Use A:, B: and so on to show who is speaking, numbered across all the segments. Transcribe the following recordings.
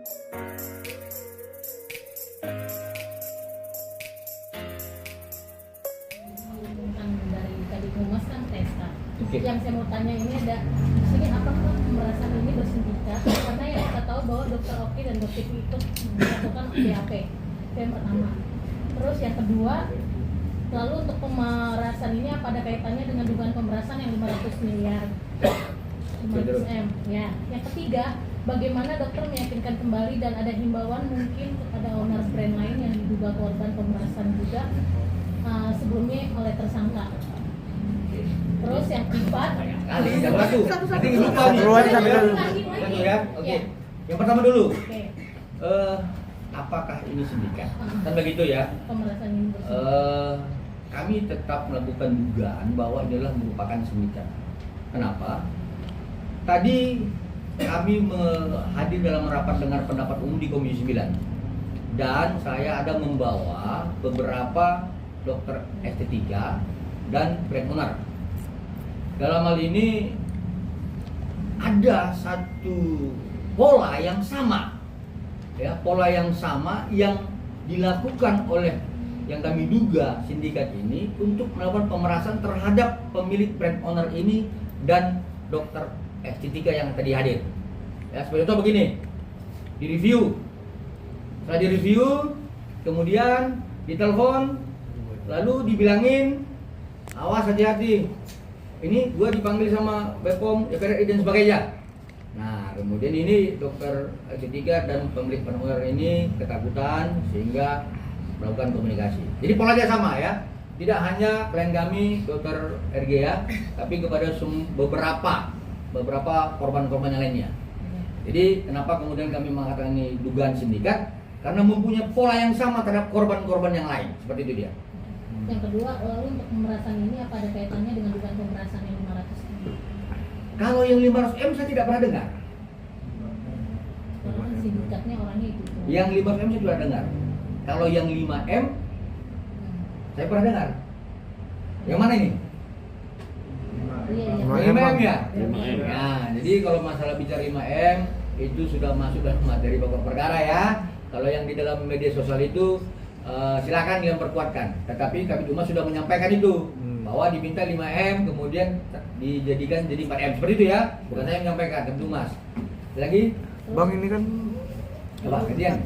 A: Dari tadi Humas kan Testa.
B: Oke.
A: Yang saya mau tanya ini ada ini apakah pemerasan ini bersindikat? Karena yang kita tahu bahwa Dokter Oki dan Dokter itu melakukan BAP. Itu yang pertama. Terus yang kedua, lalu untuk pemerasan ini apa ada kaitannya dengan dugaan pemerasan yang 500 miliar 500 M? Ya. Yang ketiga, bagaimana dokter meyakinkan kembali dan ada himbauan mungkin kepada owner brand lain yang diduga korban pemerasan juga sebelumnya oleh tersangka. Terus yang keempat,
B: Kali satu. Nanti lupa nih.
C: Satu aja, satu dulu.
B: Satu ya. Oke.
A: Ya.
B: Yang pertama dulu.
A: Oke,
B: Apakah ini sindikat? Kan begitu ya.
A: pemerasan ini bersindikat.
B: Kami tetap melakukan dugaan bahwa ini adalah merupakan sindikat. Kenapa? Tadi kami hadir dalam rapat dengar pendapat umum di Komisi 9 dan saya ada membawa beberapa dokter estetika dan brand owner. Dalam hal ini ada satu pola yang sama, ya, pola yang sama yang dilakukan oleh yang kami duga sindikat ini untuk melakukan pemerasan terhadap pemilik brand owner ini dan dokter estetika yang tadi hadir. Ya, seperti itu begini, direview, setelah direview, kemudian ditelepon, lalu dibilangin, awas hati-hati, ini gua dipanggil sama Bepom, DPRI dan sebagainya. Nah, kemudian ini dokter estetika dan pemilik brand owner ini ketakutan sehingga melakukan komunikasi. Jadi polanya sama ya, tidak hanya klien kami dokter RG ya, tapi kepada beberapa korban-korban yang lainnya. Jadi kenapa kemudian kami mengatakan ini dugaan sindikat? Karena mempunyai pola yang sama terhadap korban-korban yang lain, seperti itu dia.
A: Yang kedua, lalu untuk pemerasan ini apa ada kaitannya dengan dugaan pemerasan yang 500 M?
B: Kalau yang 500 M saya tidak pernah dengar.
A: Karena kan sindikatnya orangnya itu.
B: Yang 500 M saya sudah dengar. Kalau yang 5 M saya pernah dengar. Yang mana ini?
A: Iya, iya.
B: 5 M ya?
C: 5M.
B: Nah, jadi kalau masalah bicara 5 M itu sudah masuk dalam materi pokok perkara ya. Kalau yang di dalam media sosial itu silakan yang perkuatkan. Tetapi kami cuma sudah menyampaikan itu bahwa diminta 5 M kemudian dijadikan jadi 4 M seperti itu ya. Bukan saya yang menyampaikan, tentu Mas. Lagi?
C: Bang, ini kan
B: Coba gantian.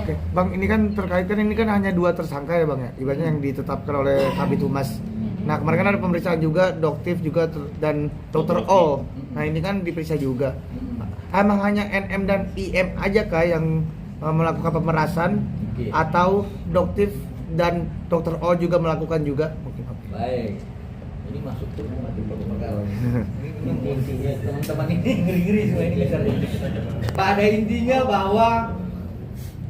C: Oke, Bang, ini kan terkait kan ini kan hanya 2 tersangka ya Bang ya, ibaratnya yang ditetapkan oleh Kabid Humas. Nah, kemarin kan ada pemeriksaan juga, Doktif juga dan Dr. O. Nah, ini kan diperiksa juga. Emang hanya NM dan IM aja kah yang melakukan pemerasan
B: Oke.
C: atau Doktif dan Dr. O juga melakukan juga? Mungkin.
B: Baik. Ini masuk tuh materi pokok perkara. Ini intinya teman-teman ini ngeri-ngeri semua ini dasarnya. Pada intinya bahwa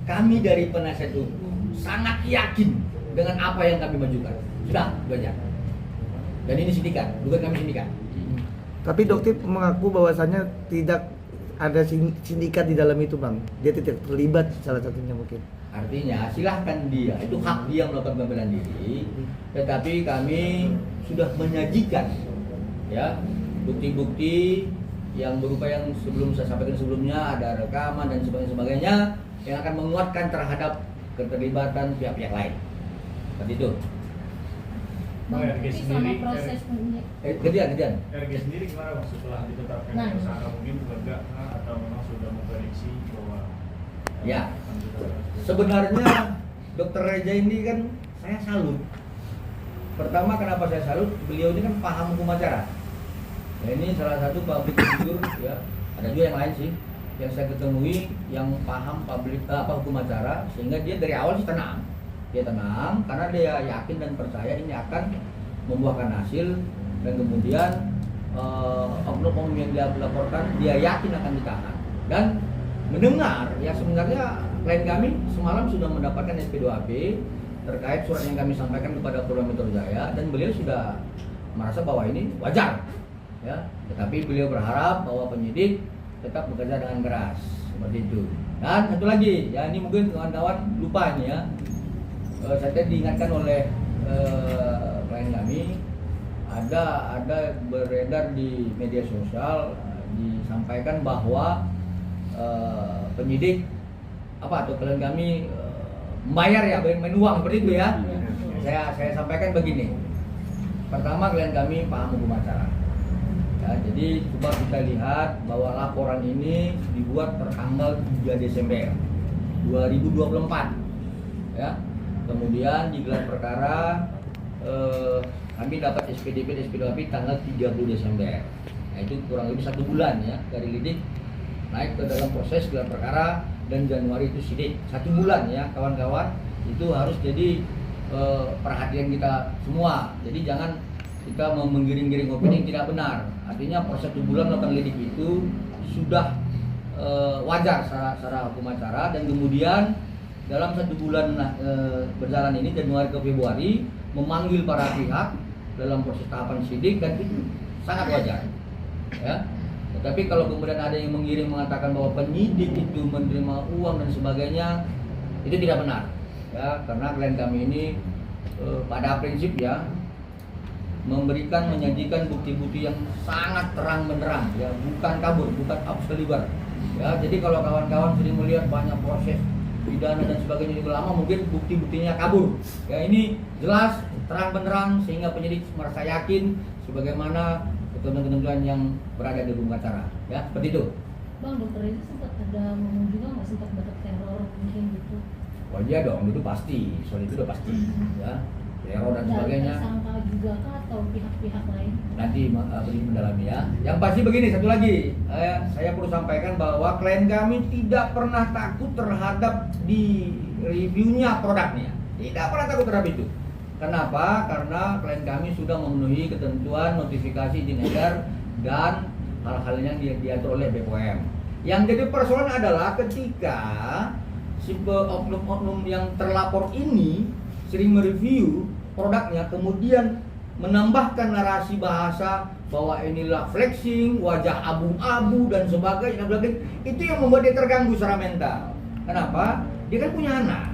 B: kami dari penasihat hukum sangat yakin dengan apa yang kami majukan. Sudah, itu aja. Dan ini sindikat, bukan kami sindikat.
C: Tapi Doktif mengaku bahwasannya tidak ada sindikat di dalam itu Bang. Dia tidak terlibat salah satunya mungkin.
B: Artinya silahkan dia, itu hak dia melakukan pembelaan diri. Tetapi kami sudah menyajikan ya bukti-bukti yang berupa yang sebelum saya sampaikan sebelumnya, ada rekaman dan sebagainya yang akan menguatkan terhadap keterlibatan pihak-pihak lain. Seperti itu.
A: Tapi sama proses
B: Kejadian.
D: RG sendiri gimana Bang setelah ditetapkan
A: Nah.
D: tersangka, mungkin lega atau memang sudah memprediksi bahwa
B: Ya. Sebenarnya Dokter Reja ini kan saya salut. Pertama kenapa saya salut? Beliau ini kan paham hukum acara. Ya, ini salah satu public figure ya. Ada juga yang lain sih yang saya ketemui yang paham hukum acara sehingga dia dari awal sih tenang. Dia tenang karena dia yakin dan percaya ini akan membuahkan hasil dan kemudian oknum yang dia laporkan dia yakin akan ditahan dan mendengar ya sebenarnya klien kami semalam sudah mendapatkan SP2AP terkait surat yang kami sampaikan kepada Polda Metro Jaya dan beliau sudah merasa bahwa ini wajar ya, tetapi beliau berharap bahwa penyidik tetap bekerja dengan keras seperti itu. Dan satu lagi ya, ini mungkin kawan-kawan lupa ini ya, saya diingatkan oleh klien kami ada beredar di media sosial disampaikan bahwa penyidik apa atau klien kami membayar ya, main uang seperti itu ya. Saya sampaikan begini. Pertama, klien kami paham hukum acara. Ya, jadi coba kita lihat bahwa laporan ini dibuat tertanggal 3 Desember 2024. Ya. Kemudian digelar perkara kami dapat SPDP dan SPDP tanggal 30 Desember. Nah, itu kurang lebih 1 bulan ya dari lidik naik ke dalam proses gelar perkara, dan Januari itu sidik 1 bulan ya kawan-kawan. Itu harus jadi perhatian kita semua. Jadi jangan kita menggiring-giring opini yang tidak benar. Artinya proses 1 bulan melakukan lidik itu sudah wajar secara hukum acara, dan kemudian dalam 1 bulan berjalan ini Januari ke Februari memanggil para pihak dalam proses tahapan sidik, dan itu sangat wajar ya. Tetapi kalau kemudian ada yang mengiring mengatakan bahwa penyidik itu menerima uang dan sebagainya, itu tidak benar ya, karena klien kami ini pada prinsip ya memberikan, menyajikan bukti-bukti yang sangat terang benderang ya, bukan kabur, bukan absoluter ya. Jadi kalau kawan-kawan sering melihat banyak proses pidana dan sebagainya juga lama, mungkin bukti-buktinya kabur ya. Ini jelas terang benderang sehingga penyidik merasa yakin sebagaimana ketentuan-ketentuan yang berada di hukum acara ya, seperti itu.
A: Bang, dokter ini sempat ada ngomong juga nggak, sempat dapat teror mungkin gitu?
B: Oh iya dong, itu pasti, soal itu udah pasti ya, teror dan sebagainya.
A: Tersangka juga kah atau pihak-pihak lain? Nanti
B: Nanti mendalami ya. Yang pasti begini, satu lagi saya perlu sampaikan bahwa klien kami tidak pernah takut terhadap di reviewnya produknya, tidak pernah takut terhadap itu. Kenapa? Karena klien kami sudah memenuhi ketentuan notifikasi izin edar dan hal-hal yang diatur oleh BPOM. Yang jadi persoalan adalah ketika si oknum-oknum yang terlapor ini sering mereview produknya, kemudian menambahkan narasi bahasa bahwa inilah flexing, wajah abu-abu dan sebagainya, itu yang membuat dia terganggu secara mental. Kenapa? Dia kan punya anak.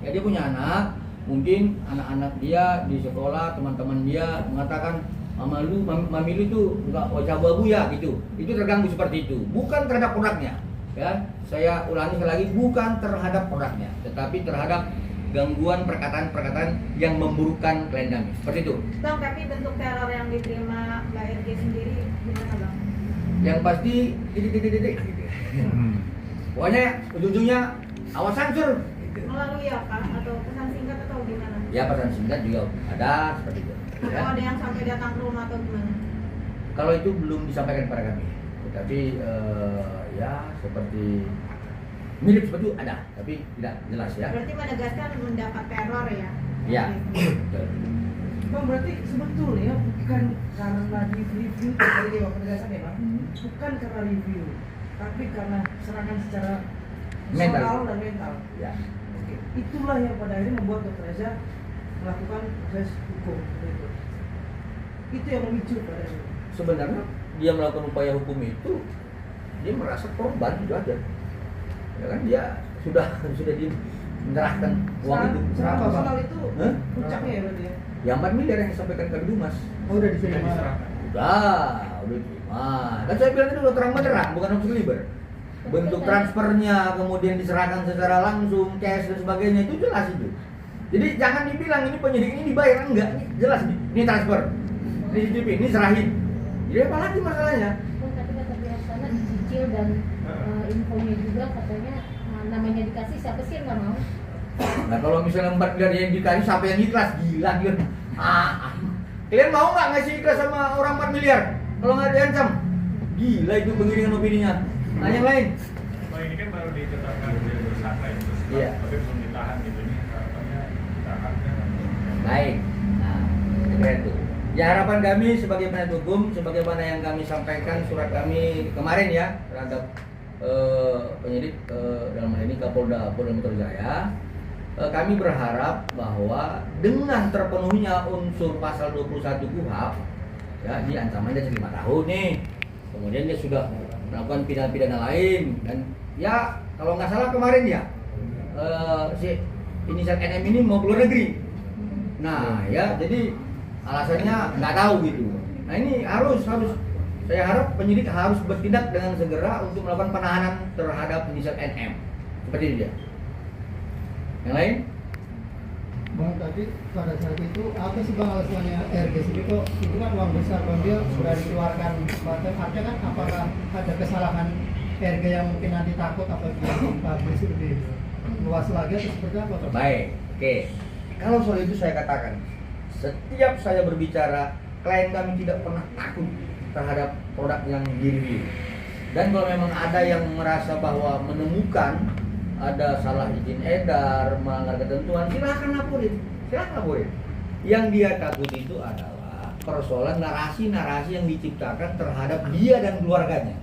B: Ya, dia punya anak. Mungkin anak-anak dia di sekolah, teman-teman dia mengatakan mami lu itu enggak wajah abu-abu ya gitu. Itu terganggu seperti itu. Bukan terhadap produknya. Ya, saya ulangi sekali lagi, bukan terhadap produknya, tetapi terhadap gangguan perkataan-perkataan yang memburukkan klien kami. Seperti itu.
E: Bang, tapi bentuk teror yang diterima Mbak RG sendiri gimana, Bang?
B: Yang pasti titik. Pokoknya ujung-ujungnya awas hancur.
E: Melalui apa? Atau pesan singkat atau gimana?
B: Ya, pesan singkat juga ada seperti itu.
E: Atau
B: Ya.
E: ada yang sampai datang ke rumah atau gimana?
B: Kalau itu belum disampaikan kepada kami, tetapi ya seperti mirip seperti itu ada, tapi tidak jelas ya.
E: Berarti menegaskan mendapat teror ya?
B: Ya.
F: Bang, berarti sebetulnya bukan karena di review dari Dewan Penegasan ya Bang, bukan karena review, tapi karena serangan secara
B: Mental.
F: personal dan mental.
B: Ya.
F: Oke. Itulah yang pada akhirnya membuat Dr. Reza melakukan proses hukum. Gitu. Itu yang memicu pada akhirnya.
B: Sebenarnya dia melakukan upaya hukum itu, dia merasa korban itu aja. Ya kan, dia sudah menyerahkan uang itu.
F: Serangan personal itu
B: Hah?
F: puncaknya ya berarti ya?
B: Ya 4 miliar yang disampaikan Kabid Humas.
F: Oh, udah
D: Sudah
F: diterima.
D: diserahkan.
B: Udah diterima. Kan saya bilang itu udah terang benderang, bukan absoluter. Bentuk transfernya kemudian diserahkan secara langsung, cash dan sebagainya, itu jelas itu. Jadi jangan dibilang ini penyidik ini dibayar, enggak, ini jelas nih. Ini transfer, ini CCTV, ini serahin. Jadi apa lagi masalahnya?
A: Oh, tapi kata pihak sana dicicil dan infonya juga katanya namanya dikasih, siapa sih yang nggak mau?
B: Nah kalau misalnya 4 miliar yang dikasih, siapa yang ikhlas? Gila dia. Kalian mau nggak ngasih ikhlas sama orang 4 miliar? Kalau nggak diancam, gila itu pengiringan opininya. Nah yang lain?
D: Oh, ini kan baru ditetapkan jadi tersangka ya, terus
B: Iya.
D: tapi belum ditahan gitu, ini harapannya ditahan kan?
B: Baik. Nah, itu. Ya harapan kami sebagai penasihat hukum, sebagaimana yang kami sampaikan surat kami kemarin ya terhadap penyidik dalam hal ini Kapolda Metro Jaya, kami berharap bahwa dengan terpenuhinya unsur pasal 21 KUHP, ya ini ancamannya jadi 5 tahun nih. Kemudian dia sudah melakukan pidana-pidana lain dan ya kalau nggak salah kemarin ya si inisial NM ini mau keluar negeri. Nah ya jadi alasannya nggak tahu gitu. Nah ini harus saya harap penyidik harus bertindak dengan segera untuk melakukan penahanan terhadap inisial NM seperti itu ya. Yang lain?
G: Bang, tadi pada saat itu apa sih Bang alasannya RG itu kan uang besar Bang, dia sudah dikeluarkan bahkan artinya kan apakah ada kesalahan RG yang mungkin nanti takut apabila publish lebih luas lagi atau seperti apa Bang?
B: Baik, oke. Kalau soal itu saya katakan, setiap saya berbicara, klien kami tidak pernah takut terhadap produk yang direview. Dan kalau memang ada yang merasa bahwa menemukan ada salah izin edar, melanggar ketentuan, silahkan laporin, Yang dia takut itu adalah persoalan narasi-narasi yang diciptakan terhadap dia dan keluarganya.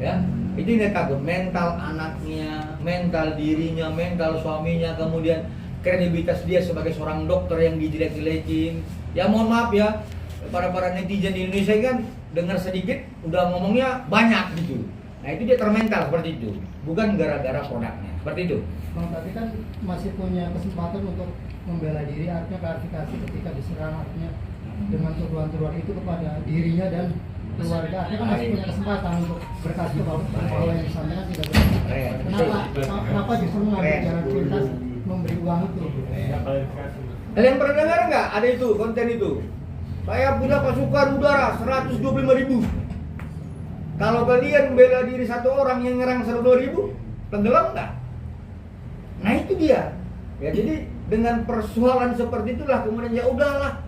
B: Ya, itu yang dia takut, mental anaknya, mental dirinya, mental suaminya, kemudian kredibilitas dia sebagai seorang dokter yang dijelek-jelekin. Ya mohon maaf ya, para netizen di Indonesia kan dengar sedikit udah ngomongnya banyak gitu. Nah itu dia termental seperti itu, bukan gara-gara produknya, seperti itu.
G: Bang, tadi kan masih punya kesempatan untuk membela diri, artinya klarifikasi ketika diserang, artinya dengan tuduhan-tuduhan itu kepada dirinya dan keluarga, artinya kan masih punya kesempatan untuk berkasih bahwa yang disampaikan tidak benar. Kenapa justru mengambil jalan pintas memberi uang itu?
B: Kalian pernah dengar nggak ada itu konten itu? Saya punya pasukan udara 125.000. Kalau kalian bela diri satu orang yang nyerang 102.000, tenggelam nggak? Nah itu dia. Ya jadi dengan persoalan seperti itulah kemudian ya udahlah,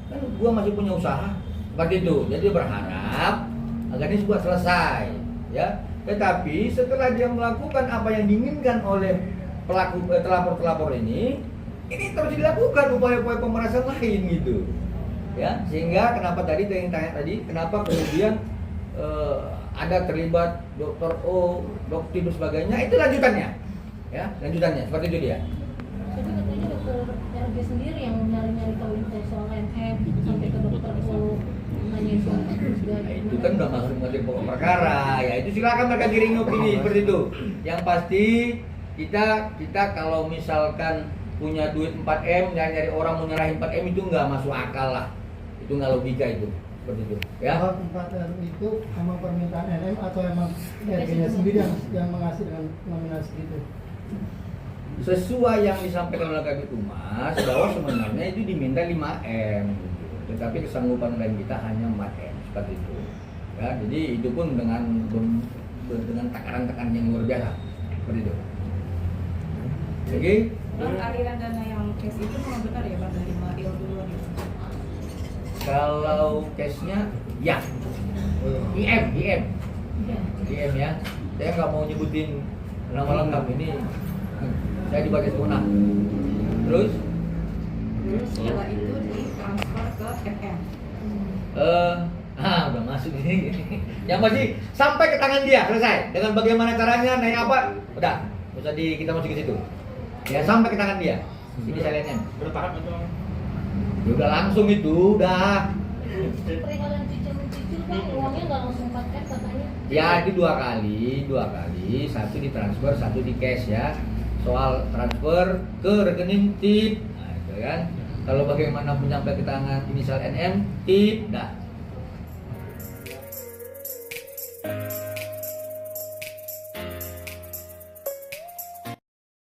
B: kan gua masih punya usaha seperti itu. Jadi berharap agar ini sebuah selesai, ya. Tetapi setelah dia melakukan apa yang diinginkan oleh pelaku telapor ini terus dilakukan upaya-upaya pemerasan lain gitu, ya. Sehingga kenapa tadi yang tanya tadi, kenapa kemudian ada terlibat dokter O, dokter dan sebagainya, itu lanjutannya, ya, seperti itu dia.
A: Jadi katanya dokter RG sendiri yang nyari-nyari tahu info soal MM sampai ke dokter O, nanya soal juga.
B: Nah, itu kan udah masuk materi pokok perkara, ya itu silakan mereka giring opini seperti itu. Yang pasti kita kalau misalkan punya duit 4M, nyari orang mau nyerahin 4M itu nggak masuk akal lah, itu nggak logika itu. Seperti itu, ya.
G: Kalau 4M itu emang permintaan NM atau emang RG-nya sendiri yang mengasih dengan nominasi itu?
B: Sesuai yang disampaikan oleh Kabid Humas bahwa sebenarnya itu diminta 5M gitu. Tetapi kesanggupan klien kita hanya 4M seperti itu. Ya, jadi itu pun dengan takaran-takaran yang luar biasa seperti itu. Oke.
E: Bang, aliran dana yang cash itu memang benar ya Bang dari Mario duluan itu?
B: Kalau case-nya ya IM
A: Iya.
B: ya. Saya nggak mau nyebutin nama lengkap ini. Saya di bagian Unang. Terus
E: Setelah itu ditransfer ke MM.
B: udah masuk di sini. Yang pasti sampai ke tangan dia selesai. Dengan bagaimana caranya, naik apa, udah. Usah kita masuk ke situ. Ya sampai ke tangan dia. Ini saliannya.
D: Bertahap itu.
B: Ya udah langsung itu, udah.
A: Perihalan cicil-cicil kan uangnya nggak langsung 4M katanya.
B: Ya itu dua kali, satu ditransfer, satu di cash ya. Soal transfer ke rekening tip, nah, itu kan. Kalau bagaimana menyampaikan ke tangan inisial NM, tip, nah